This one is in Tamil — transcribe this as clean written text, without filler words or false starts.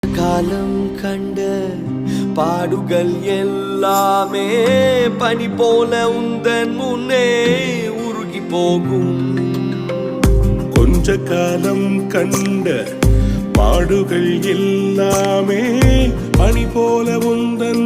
காலம் கண்ட பாடுகள் எல்லாமே பனி போல உந்தன் முன்னே உருகி போகும். கொஞ்ச காலம் கண்ட பாடுகள் எல்லாமே பனி போல உந்தன்